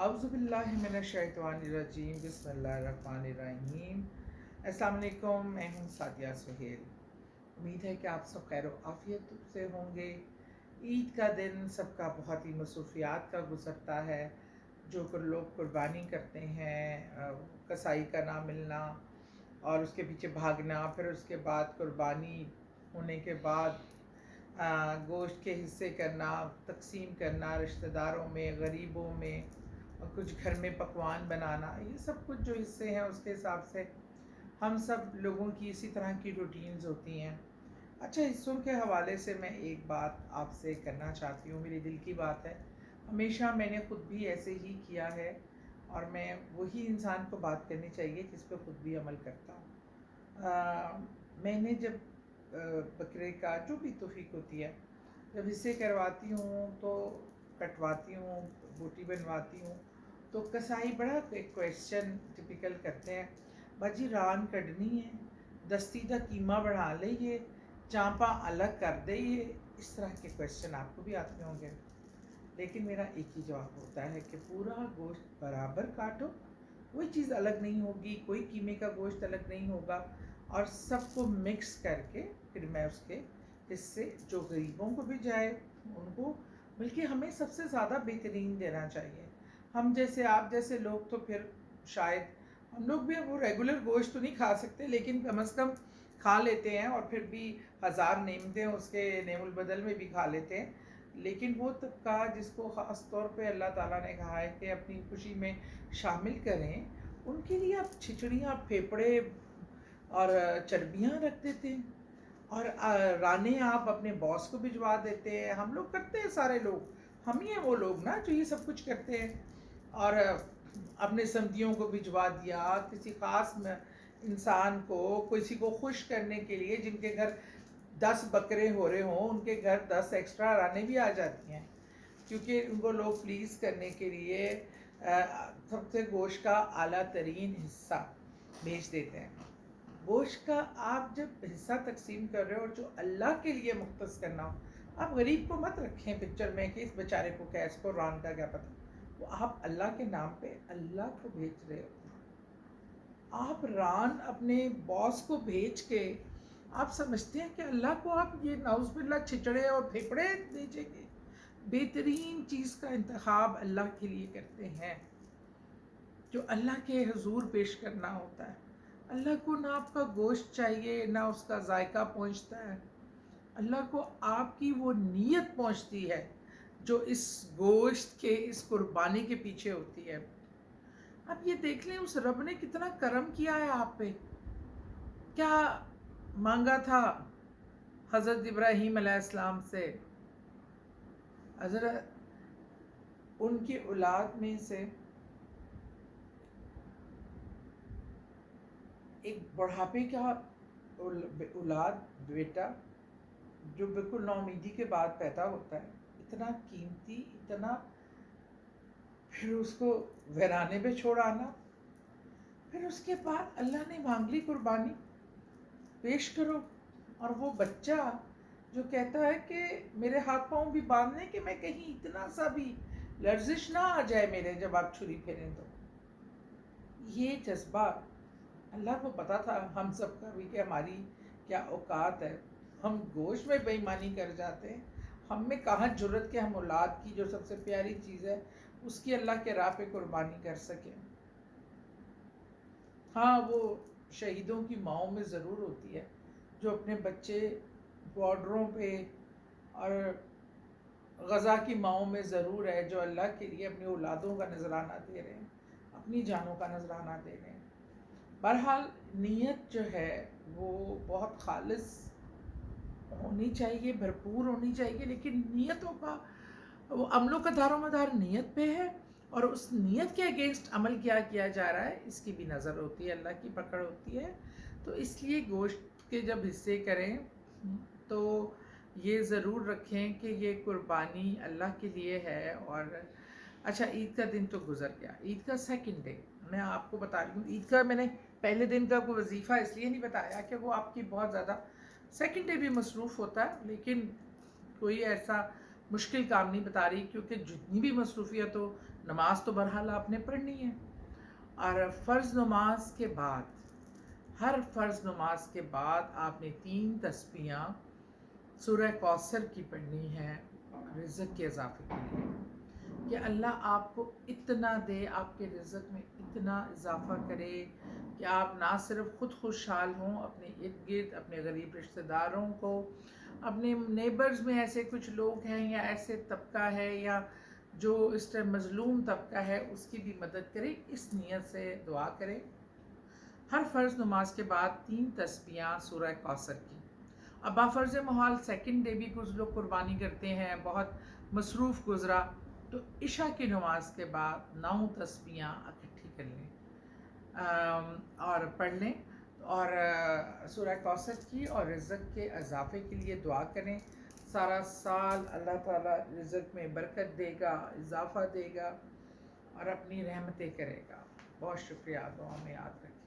اعوذ باللہ من الشیطان الرجیم، بسم اللہ الرحمن الرحیم۔ السلام علیکم، میں ہوں سعدیہ سہیل۔ امید ہے کہ آپ سب خیر و عافیت سے ہوں گے۔ عید کا دن سب کا بہت ہی مصروفیات کا گزرتا ہے۔ جو لوگ قربانی کرتے ہیں، کسائی کا نہ ملنا اور اس کے پیچھے بھاگنا، پھر اس کے بعد قربانی ہونے کے بعد گوشت کے حصے کرنا، تقسیم کرنا رشتہ داروں میں، غریبوں میں، اور کچھ گھر میں پکوان بنانا، یہ سب کچھ جو حصے ہیں اس کے حساب سے ہم سب لوگوں کی اسی طرح کی روٹینز ہوتی ہیں۔ اچھا، حصوں کے حوالے سے میں ایک بات آپ سے کرنا چاہتی ہوں، میری دل کی بات ہے۔ ہمیشہ میں نے خود بھی ایسے ہی کیا ہے، اور میں وہی انسان کو بات کرنی چاہیے جس پہ خود بھی عمل کرتا ہوں۔ میں نے جب بکرے کا جو بھی توفیق ہوتی ہے، جب حصے کرواتی ہوں تو کٹواتی ہوں، بوٹی بنواتی ہوں، تو کسائی بڑا ایک کویشچن ٹپیکل کرتے ہیں، باجی ران کڈنی ہے، دستی دا قیمہ بڑھا لئیے، چانپا الگ کر دئیے، اس طرح کے کویشچن آپ کو بھی آتے ہوں گے۔ لیکن میرا ایک ہی جواب ہوتا ہے کہ پورا گوشت برابر کاٹو، کوئی چیز الگ نہیں ہوگی، کوئی قیمے کا گوشت الگ نہیں ہوگا، اور سب کو مکس کر کے پھر میں اس کے حصے جو غریبوں کو بھی جائے ان کو، بلکہ ہمیں سب سے زیادہ بہترین دینا چاہیے۔ ہم جیسے آپ جیسے لوگ تو پھر شاید ہم لوگ بھی وہ ریگولر گوشت تو نہیں کھا سکتے، لیکن کم از کم کھا لیتے ہیں، اور پھر بھی ہزار نعمتیں اس کے نعم البدل میں بھی کھا لیتے ہیں۔ لیکن وہ طبقہ جس کو خاص طور پہ اللہ تعالیٰ نے کہا ہے کہ اپنی خوشی میں شامل کریں، ان کے لیے آپ چھچڑیاں، پھیپڑے اور چربیاں رکھ دیتے ہیں، اور رانے آپ اپنے باس کو بھجوا دیتے ہیں۔ ہم لوگ کرتے ہیں، سارے لوگ ہم ہی ہیں وہ لوگ نا جو یہ سب کچھ کرتے ہیں، اور اپنے سمدھیوں کو بھجوا دیا، کسی خاص انسان کو، کسی کو خوش کرنے کے لیے، جن کے گھر 10 بکرے ہو رہے ہوں ان کے گھر 10 ایکسٹرا رانے بھی آ جاتی ہیں، کیونکہ ان کو لوگ پلیز کرنے کے لیے سب سے گوشت کا اعلیٰ ترین حصہ بھیج دیتے ہیں۔ گوشت کا آپ جب حصہ تقسیم کر رہے ہو اور جو اللہ کے لیے مختص کرنا ہو، آپ غریب کو مت رکھیں پکچر میں کہ اس بیچارے کو کیا، اس کو ران کا کیا پتہ۔ وہ آپ اللہ کے نام پہ اللہ کو بھیج رہے ہو۔ آپ ران اپنے باس کو بھیج کے آپ سمجھتے ہیں کہ اللہ کو آپ یہ نعوذ باللہ چھچڑے اور پھیپڑے بھیجیں گے؟ بہترین چیز کا انتخاب اللہ کے لیے کرتے ہیں، جو اللہ کے حضور پیش کرنا ہوتا ہے۔ اللہ کو نہ آپ کا گوشت چاہیے، نہ اس کا ذائقہ پہنچتا ہے، اللہ کو آپ کی وہ نیت پہنچتی ہے جو اس گوشت کے، اس قربانی کے پیچھے ہوتی ہے۔ اب یہ دیکھ لیں اس رب نے کتنا کرم کیا ہے آپ پہ۔ کیا مانگا تھا حضرت ابراہیم علیہ السلام سے؟ حضرت ان کی اولاد میں سے ایک بڑھاپے کا اولاد، بیٹا، جو بالکل نا امیدی کے بعد پیدا ہوتا ہے، اتنا قیمتی، اتنا، پھر اس کو ویرانے پہ چھوڑ آنا، پھر اس کے بعد اللہ نے مانگ لی قربانی، پیش کرو، اور وہ بچہ جو کہتا ہے کہ میرے ہاتھ پاؤں بھی باندھنے کہ میں کہیں اتنا سا بھی لرزش نہ آ جائے میرے جب آپ چھری پھیریں تو۔ یہ جذبہ اللہ کو پتا تھا ہم سب کا بھی کہ ہماری کیا اوقات ہے، ہم گوشت میں بے ایمانی کر جاتے ہیں، ہم میں کہاں جرت کہ ہم اولاد کی جو سب سے پیاری چیز ہے اس کی اللہ کے راہ پہ قربانی کر سکیں۔ ہاں، وہ شہیدوں کی ماؤں میں ضرور ہوتی ہے جو اپنے بچے بارڈروں پہ، اور غزہ کی ماؤں میں ضرور ہے جو اللہ کے لیے اپنی اولادوں کا نذرانہ دے رہے ہیں، اپنی جانوں کا نذرانہ دے رہے ہیں۔ بہرحال نیت جو ہے وہ بہت خالص ہونی چاہیے، بھرپور ہونی چاہیے، لیکن نیتوں کا وہ عملوں کا دار و مدار نیت پہ ہے، اور اس نیت کے اگینسٹ عمل کیا جا رہا ہے اس کی بھی نظر ہوتی ہے، اللہ کی پکڑ ہوتی ہے۔ تو اس لیے گوشت کے جب حصے کریں تو یہ ضرور رکھیں کہ یہ قربانی اللہ کے لیے ہے۔ اور اچھا، عید کا دن تو گزر گیا، عید کا سیکنڈ ڈے میں آپ کو بتا رہی ہوں۔ عید کا میں نے پہلے دن کا کوئی وظیفہ اس لیے نہیں بتایا کہ وہ آپ کی بہت زیادہ، سیکنڈ ڈے بھی مصروف ہوتا ہے، لیکن کوئی ایسا مشکل کام نہیں بتا رہی، کیونکہ جتنی بھی مصروفیت ہو نماز تو بہرحال آپ نے پڑھنی ہے، اور فرض نماز کے بعد، ہر فرض نماز کے بعد آپ نے 3 تسبیحاں سورہ کوثر کی پڑھنی ہے رزق کے اضافے کے لیے، کہ اللہ آپ کو اتنا دے، آپ کے رزق میں اتنا اضافہ کرے کہ آپ نہ صرف خود خوشحال ہوں، اپنے ارد گرد اپنے غریب رشتہ داروں کو، اپنے نیبرز میں ایسے کچھ لوگ ہیں یا ایسے طبقہ ہے یا جو اس ٹائم مظلوم طبقہ ہے، اس کی بھی مدد کرے، اس نیت سے دعا کرے۔ ہر فرض نماز کے بعد 3 تسبیحاں سورہ کوثر کی۔ اب بافرض محال سیکنڈ ڈے بھی کچھ لوگ قربانی کرتے ہیں، بہت مصروف گزرا، تو عشاء کی نماز کے بعد 9 تسبیحاں اکٹھی کر لیں اور پڑھ لیں، اور سورہ کوثر کی اور رزق کے اضافے کے لیے دعا کریں۔ سارا سال اللہ تعالیٰ رزق میں برکت دے گا، اضافہ دے گا اور اپنی رحمتیں کرے گا۔ بہت شکریہ، دعا میں یاد رکھیں۔